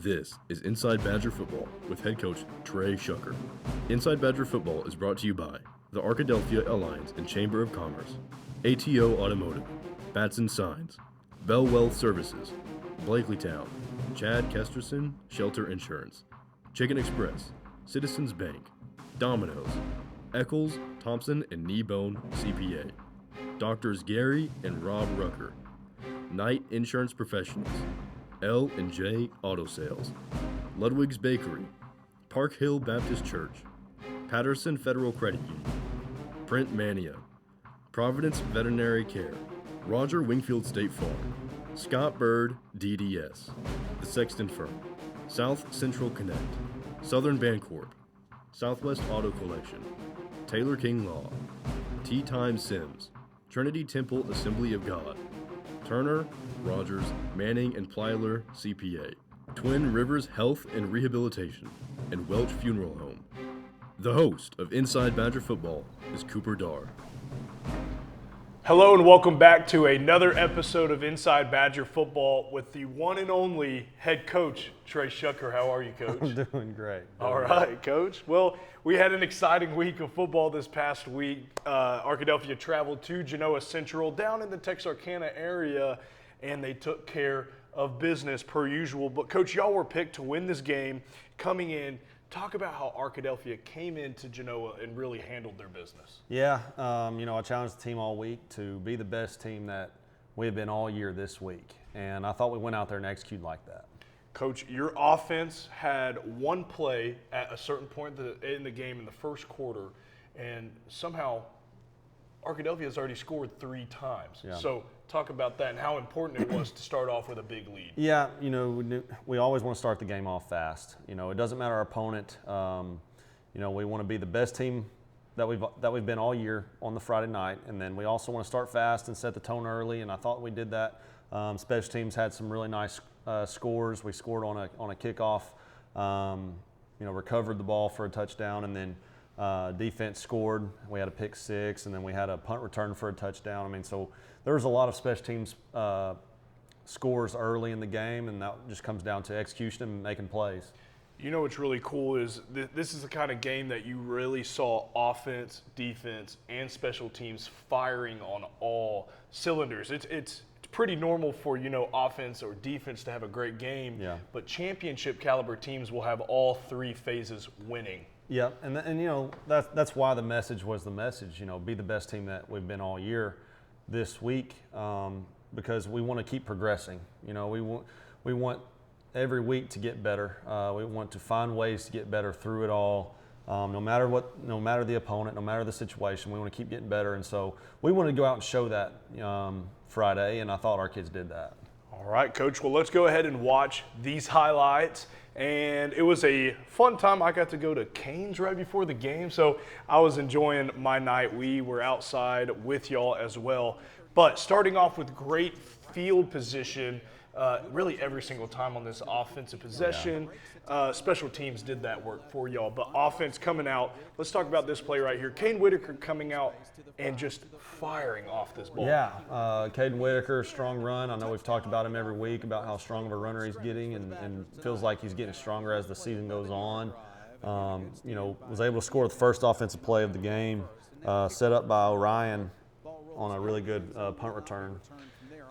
This is Inside Badger Football with head coach Trey Shucker. Inside Badger Football is brought to you by the Arkadelphia Alliance and Chamber of Commerce, ATO Automotive, Batson Signs, Bell Wealth Services, Blakelytown, Chad Kesterson Shelter Insurance, Chicken Express, Citizens Bank, Domino's, Eccles, Thompson and Kneebone CPA, Doctors Gary and Rob Rucker, Knight Insurance Professionals, L&J Auto Sales, Ludwig's Bakery, Park Hill Baptist Church, Patterson Federal Credit Union, Print Mania, Providence Veterinary Care, Roger Wingfield State Farm, Scott Bird DDS, The Sexton Firm, South Central Connect, Southern Bancorp, Southwest Auto Collection, Taylor King Law, Tea Time Sims, Trinity Temple Assembly of God, Turner, Rogers, Manning and Plyler CPA, Twin Rivers Health and Rehabilitation, and Welch Funeral Home. The host of Inside Badger Football is Cooper Darr. Hello and welcome back to another episode of Inside Badger Football with the one and only head coach, Trey Shucker. How are you, Coach? I'm doing great. All right, Coach. Well, we had an exciting week of football this past week. Arkadelphia traveled to Genoa Central down in the Texarkana area, and they took care of business per usual. But, Coach, y'all were picked to win this game coming in. Talk about how Arkadelphia came into Genoa and really handled their business. Yeah, I challenged the team all week to be the best team that we have been all year this week. And I thought we went out there and executed like that. Coach, your offense had one play at a certain point in the game in the first quarter, and somehow Arkadelphia has already scored 3 times. Yeah. So talk about that and how important it was to start off with a big lead. Yeah, we always want to start the game off fast. It doesn't matter our opponent. We want to be the best team that we've been all year on the Friday night, and then we also want to start fast and set the tone early. And I thought we did that. Special teams had some really nice scores. We scored on a kickoff. Recovered the ball for a touchdown, and then defense scored. We had a pick 6, and then we had a punt return for a touchdown. So there was a lot of special teams scores early in the game, and that just comes down to execution and making plays. You know what's really cool is this is the kind of game that you really saw offense, defense, and special teams firing on all cylinders. It's pretty normal for offense or defense to have a great game, yeah. But championship caliber teams will have all 3 phases winning. Yeah, and that's why the message was the message. Be the best team that we've been all year this week, because we want to keep progressing. We want every week to get better. We want to find ways to get better through it all. No matter the opponent, no matter the situation, we want to keep getting better. And so we want to go out and show that Friday, and I thought our kids did that. All right, Coach. Well, let's go ahead and watch these highlights. And it was a fun time. I got to go to Canes right before the game, so I was enjoying my night. We were outside with y'all as well. But starting off with great field position, really every single time on this offensive possession. Special teams did that work for y'all. But offense coming out, let's talk about this play right here. Caden Whitaker coming out and just firing off this ball. Yeah, Caden Whitaker, strong run. I know we've talked about him every week, about how strong of a runner he's getting, and feels like he's getting stronger as the season goes on. Was able to score the first offensive play of the game, set up by Orion on a really good punt return.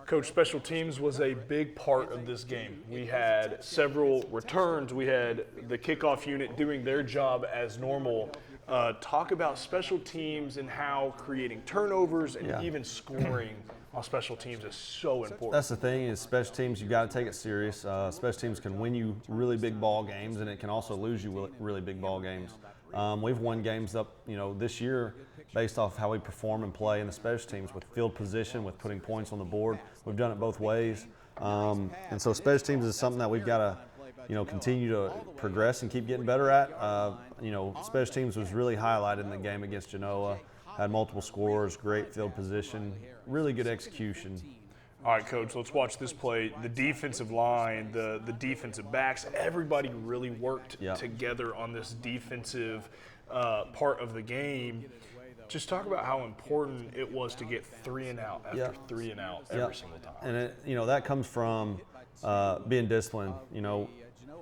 Coach, special teams was a big part of this game. We had several returns. We had the kickoff unit doing their job as normal. Talk about special teams and how creating turnovers and even scoring on special teams is so important. That's the thing is special teams, you've got to take it serious. Special teams can win you really big ball games, and it can also lose you really big ball games. We've won games up, this year based off how we perform and play in the special teams with field position, with putting points on the board. We've done it both ways. And so special teams is something that we've got to, continue to progress and keep getting better at. Special teams was really highlighted in the game against Genoa. Had multiple scores, great field position, really good execution. All right, Coach, let's watch this play. The defensive line, the defensive backs, everybody really worked together on this defensive part of the game. Just talk about how important it was to get 3 and out after 3 and out every single time. And that comes from being disciplined.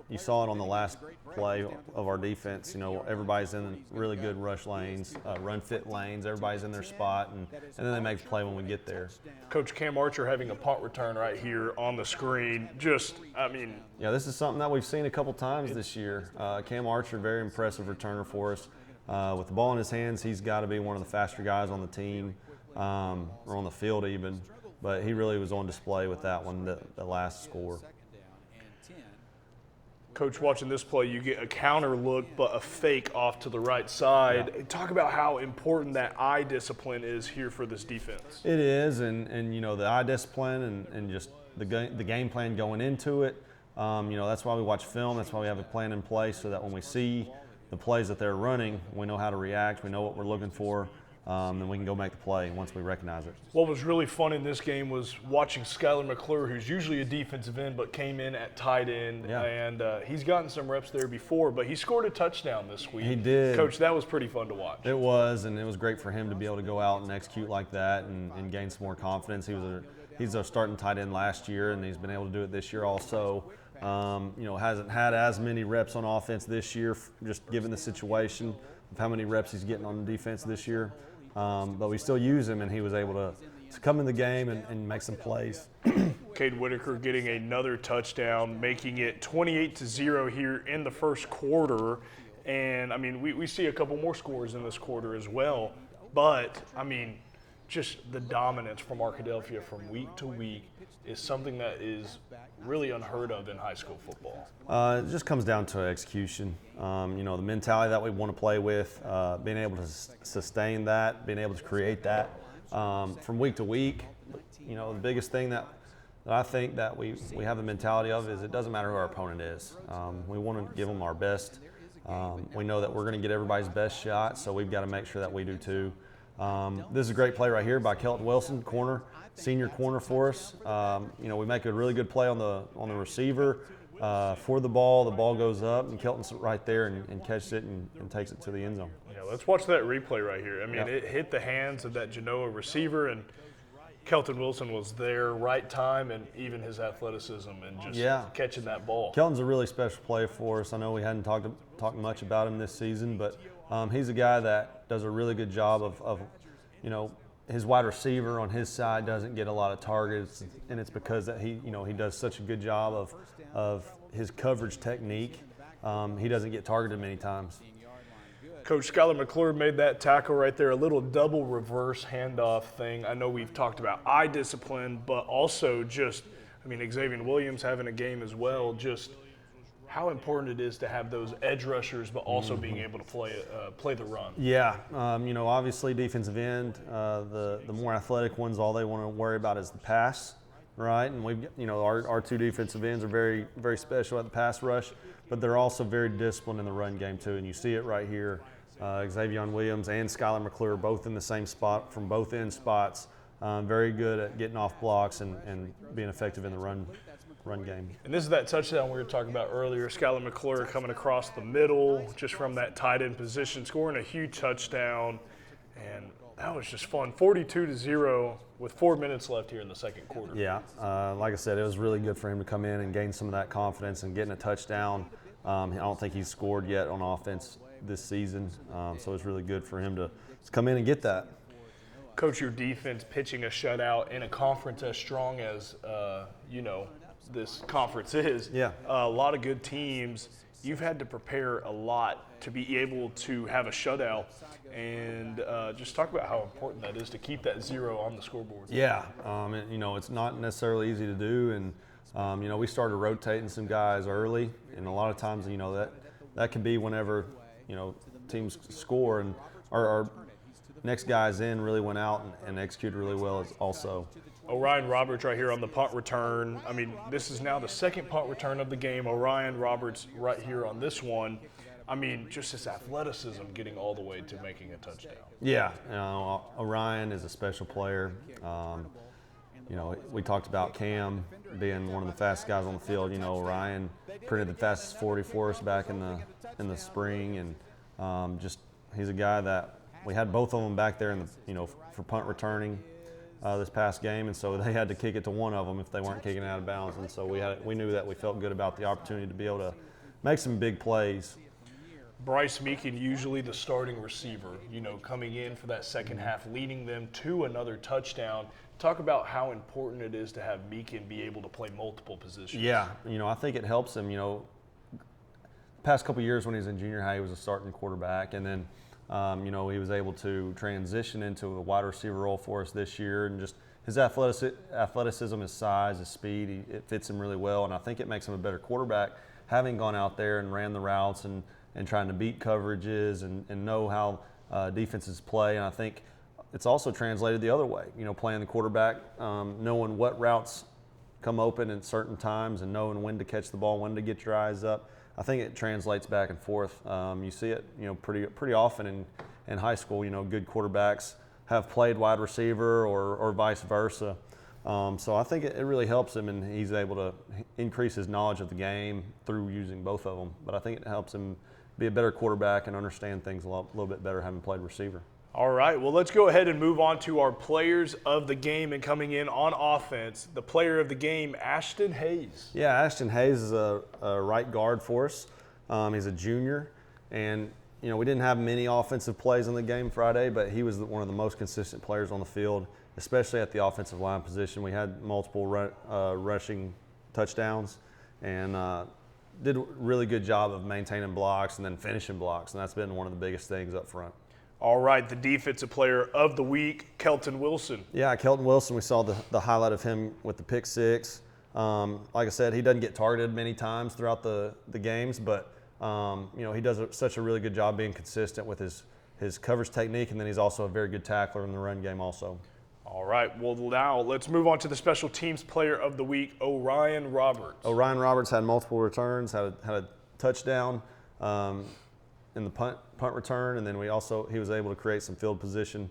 you saw it on the last play of our defense. You know, everybody's in really good rush lanes, run fit lanes. Everybody's in their spot, and then they make the play when we get there. Coach, Cam Archer having a punt return right here on the screen. Yeah, this is something that we've seen a couple times this year. Cam Archer, very impressive returner for us. With the ball in his hands, he's got to be one of the faster guys on the team, or on the field even. But he really was on display with that one, the last score. Coach, watching this play, you get a counter look, but a fake off to the right side. Yeah. Talk about how important that eye discipline is here for this defense. It is, and you know, the eye discipline and just the game plan going into it. You know, that's why we watch film. That's why we have a plan in place, so that when we see the plays that they're running, we know how to react. We know what we're looking for. Then we can go make the play once we recognize it. What was really fun in this game was watching Skylar McClure, who's usually a defensive end but came in at tight end, and he's gotten some reps there before, but he scored a touchdown this week. He did. Coach, that was pretty fun to watch. It was, and it was great for him to be able to go out and execute like that and gain some more confidence. He's a starting tight end last year, and he's been able to do it this year also. You know, hasn't had as many reps on offense this year, just given the situation of how many reps he's getting on the defense this year. But we still use him, and he was able to come in the game and make some plays. Cade Whitaker getting another touchdown, making it 28-0 here in the first quarter. And, I mean, we see a couple more scores in this quarter as well. But, I mean, just the dominance from Arkadelphia from week to week is something that is really unheard of in high school football. It just comes down to execution. You know, the mentality that we want to play with, being able to sustain that, being able to create that from week to week. You know, the biggest thing that I think that we have the mentality of is it doesn't matter who our opponent is. We want to give them our best. We know that we're going to get everybody's best shot, so we've got to make sure that we do too. This is a great play right here by Kelton Wilson, corner, senior corner for us. You know, we make a really good play on the receiver for the ball. The ball goes up, and Kelton's right there and catches it and takes it to the end zone. Yeah, let's watch that replay right here. I mean, It hit the hands of that Genoa receiver, and Kelton Wilson was there, right time, and even his athleticism and just catching that ball. Kelton's a really special player for us. I know we hadn't talked much about him this season, but he's a guy that does a really good job of you know, his wide receiver on his side doesn't get a lot of targets, and it's because that he does such a good job of his coverage technique. He doesn't get targeted many times. Coach, Skylar McClure made that tackle right there, a little double reverse handoff thing. I know we've talked about eye discipline, but also just, I mean, Xavier Williams having a game as well, just how important it is to have those edge rushers, but also being able to play the run. Yeah, you know, obviously defensive end, the more athletic ones, all they want to worry about is the pass, right? And we've, you know, our two defensive ends are very, very special at the pass rush, but they're also very disciplined in the run game too. And you see it right here. Xavier Williams and Skylar McClure both in the same spot from both end spots. Very good at getting off blocks and being effective in the run game. And this is that touchdown we were talking about earlier. Skylar McClure coming across the middle just from that tight end position, scoring a huge touchdown. And that was just fun. 42-0 with 4 minutes left here in the second quarter. Yeah, like I said, it was really good for him to come in and gain some of that confidence and getting a touchdown. I don't think he's scored yet on offense this season, so it's really good for him to come in and get that. Coach, your defense pitching a shutout in a conference as strong as, you know, this conference is. Yeah. A lot of good teams. You've had to prepare a lot to be able to have a shutout, and just talk about how important that is to keep that 0 on the scoreboard. Yeah, you know, it's not necessarily easy to do, and you know, we started rotating some guys early, and a lot of times, you know, that can be whenever, you know, teams score, and our next guys in really went out and executed really well also. Orion Roberts right here on the punt return. I mean, this is now the second punt return of the game. Orion Roberts right here on this one. I mean, just his athleticism getting all the way to making a touchdown. Yeah, you know, Orion is a special player. You know, we talked about Cam being one of the fastest guys on the field. You know, Orion printed the fastest 40 for us back in the spring, and just he's a guy that we had both of them back there in the, you know, for punt returning this past game, and so they had to kick it to one of them if they weren't kicking it out of bounds, and so we knew that we felt good about the opportunity to be able make some big plays. Bryce Meekin, usually the starting receiver, coming in for that second half, leading them to another touchdown. Talk about how important it is to have Meekin be able to play multiple positions. Yeah, I think it helps him. Past couple years when he was in junior high, he was a starting quarterback, and then he was able to transition into a wide receiver role for us this year, and just his athleticism, his size, his speed, it fits him really well, and I think it makes him a better quarterback, having gone out there and ran the routes and trying to beat coverages and know how defenses play. And I think it's also translated the other way, playing the quarterback, knowing what routes come open at certain times and knowing when to catch the ball, when to get your eyes up. I think it translates back and forth. You see it, pretty often in high school. Good quarterbacks have played wide receiver or vice versa. So I think it really helps him, and he's able to increase his knowledge of the game through using both of them. But I think it helps him be a better quarterback and understand things a little bit better having played receiver. All right, well, let's go ahead and move on to our players of the game. And coming in on offense, the player of the game, Ashton Hayes. Yeah, Ashton Hayes is a right guard for us. He's a junior, and we didn't have many offensive plays in the game Friday, but he was one of the most consistent players on the field, especially at the offensive line position. We had multiple rushing touchdowns, and did a really good job of maintaining blocks and then finishing blocks, and that's been one of the biggest things up front. All right, the defensive player of the week, Kelton Wilson. Yeah, Kelton Wilson, we saw the highlight of him with the pick six. Like I said, he doesn't get targeted many times throughout the games, but he does such a really good job being consistent with his coverage technique, and then he's also a very good tackler in the run game also. All right, well, now let's move on to the special teams player of the week, Orion Roberts. Orion Roberts had multiple returns, had a touchdown in the punt return, and then he was able to create some field position.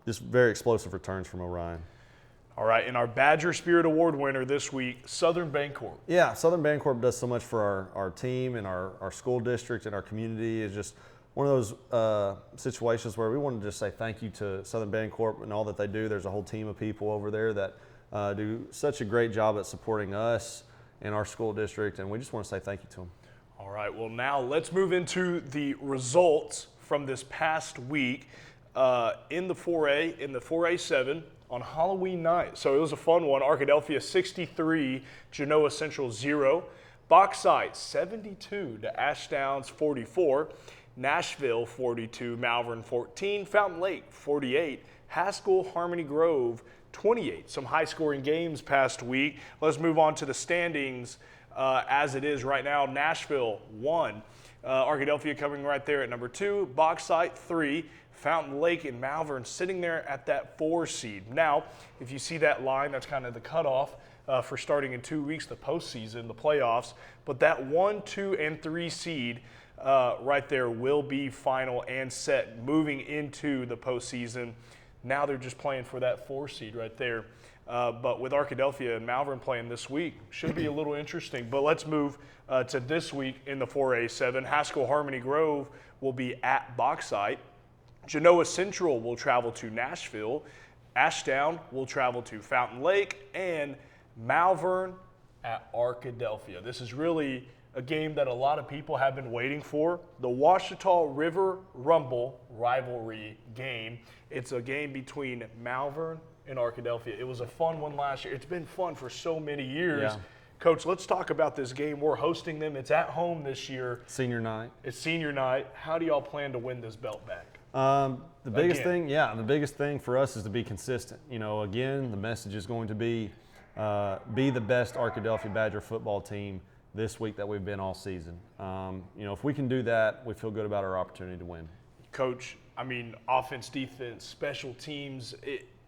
Just very explosive returns from Orion. All right, and our Badger Spirit Award winner this week, Southern Bancorp. Yeah, Southern Bancorp does so much for our team and our school district and our community. It's just one of those situations where we want to just say thank you to Southern Bancorp and all that they do. There's a whole team of people over there that do such a great job at supporting us and our school district, and we just want to say thank you to them. All right, well, now let's move into the results from this past week in the 4A7 on Halloween night. So it was a fun one. Arkadelphia 63, Genoa Central 0. Bauxite 72 to Ashdowns 44. Nashville 42, Malvern 14. Fountain Lake 48. Haskell Harmony Grove 28. Some high-scoring games past week. Let's move on to the standings as it is right now. Nashville 1. Arkadelphia coming right there at number 2. Bauxite 3. Fountain Lake and Malvern sitting there at that 4 seed. Now, if you see that line, that's kind of the cutoff for starting in 2 weeks, the postseason, the playoffs. But that 1, 2, and 3 seed right there will be final and set moving into the postseason. Now they're just playing for that 4 seed right there. But with Arkadelphia and Malvern playing this week, should be a little interesting. But let's move to this week in the 4A7. Haskell Harmony Grove will be at Bauxite. Genoa Central will travel to Nashville. Ashdown will travel to Fountain Lake. And Malvern at Arkadelphia. This is really a game that a lot of people have been waiting for. The Ouachita River Rumble rivalry game. It's a game between Malvern and Arkadelphia. It was a fun one last year. It's been fun for so many years. Yeah. Coach, let's talk about this game. We're hosting them. It's at home this year. Senior night. It's senior night. How do y'all plan to win this belt back? The biggest thing for us is to be consistent. Again, the message is going to be the best Arkadelphia Badger football team this week that we've been all season. If we can do that, we feel good about our opportunity to win. Coach, offense, defense, special teams,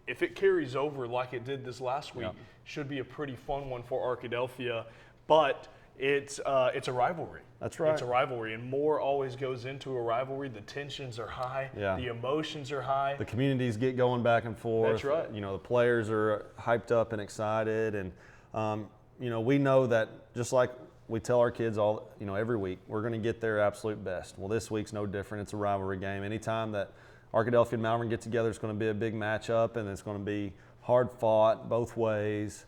if it carries over like it did this last week, should be a pretty fun one for Arkadelphia. But it's a rivalry. That's right. It's a rivalry, and more always goes into a rivalry. The tensions are high. Yeah. The emotions are high. The communities get going back and forth. That's right. The players are hyped up and excited, and we know that just like we tell our kids every week, we're going to get their absolute best. Well, this week's no different. It's a rivalry game. Anytime that Arkadelphia and Malvern get together, it's going to be a big matchup, and it's going to be hard fought both ways.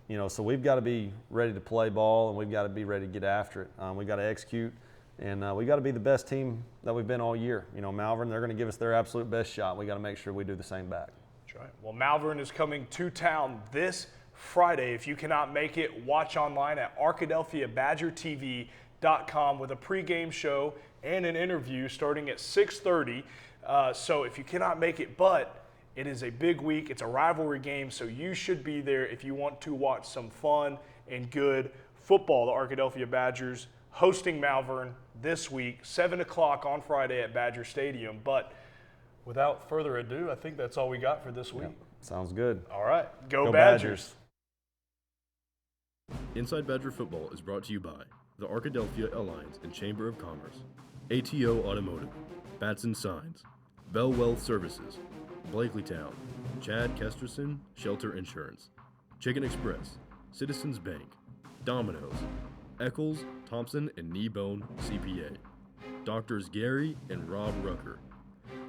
So we've got to be ready to play ball, and we've got to be ready to get after it. We've got to execute, and we've got to be the best team that we've been all year. Malvern, they're going to give us their absolute best shot. We got to make sure we do the same back. That's right. Well, Malvern is coming to town this Friday. If you cannot make it, watch online at APSD-TV.com with a pregame show and an interview starting at 6:30. So if you cannot make it, but it is a big week. It's a rivalry game, so you should be there if you want to watch some fun and good football. The Arkadelphia Badgers hosting Malvern this week, 7 o'clock on Friday at Badger Stadium. But without further ado, I think that's all we got for this week. Yep. Sounds good. All right. Go Badgers. Inside Badger Football is brought to you by the Arkadelphia Alliance and Chamber of Commerce, ATO Automotive, Batson Signs, Bell Wealth Services, Blakelytown, Chad Kesterson, Shelter Insurance, Chicken Express, Citizens Bank, Domino's, Eccles, Thompson and Kneebone CPA, Doctors Gary and Rob Rucker,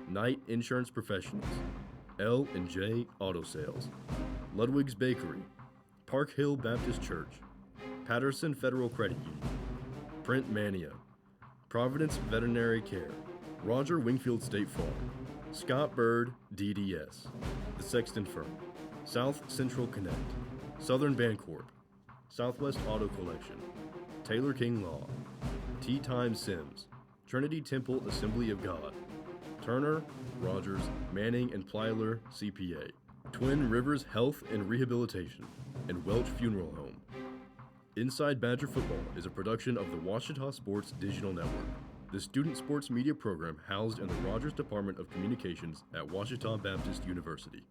Knight Insurance Professionals, L&J Auto Sales, Ludwig's Bakery, Park Hill Baptist Church, Patterson Federal Credit Union, Print Mania, Providence Veterinary Care, Roger Wingfield State Farm, Scott Bird DDS, The Sexton Firm, South Central Connect, Southern Bancorp, Southwest Auto Collection, Taylor King Law, Tea Time Sims, Trinity Temple Assembly of God, Turner, Rogers, Manning and Plyler CPA, Twin Rivers Health and Rehabilitation, and Welch Funeral Home. Inside Badger Football is a production of the Washita Sports Digital Network, the student sports media program housed in the Rogers Department of Communications at Washita Baptist University.